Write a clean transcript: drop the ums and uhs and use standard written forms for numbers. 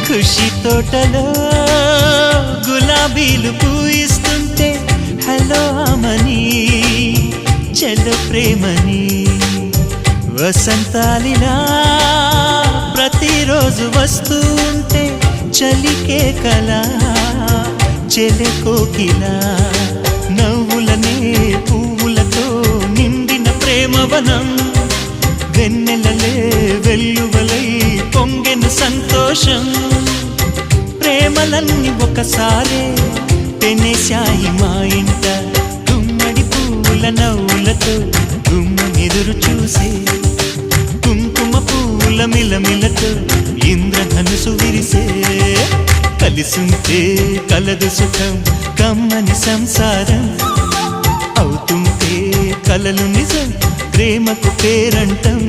ఖుషి తోటలో గులాబీలు పూయిస్తుంటే హలో అమని చెల్లో ప్రేమని వసంతాలిలా ప్రతిరోజు వస్తూ ఉంటే చలికే కలా చెలె కోకిలా నవ్వులనే పువ్వులతో నిండిన ప్రేమవనం వెన్నెలలే వెల్లువలై పొంగెను సంతోషం ప్రేమలన్నీ ఒకసారే పెనేశాయి మా ఇంట గుమ్మడి పువ్వుల నవ్వులతో గుమ్మెదురు చూసే కుంకుమ పువ్వుల మిలమిలతో ఇంద్రధనుసు విరిసే కలిసుంటే కలదు సుఖం కమ్మని సంసారం అవుతుంటే కలలు నిజం ప్రేమకు పేరంటం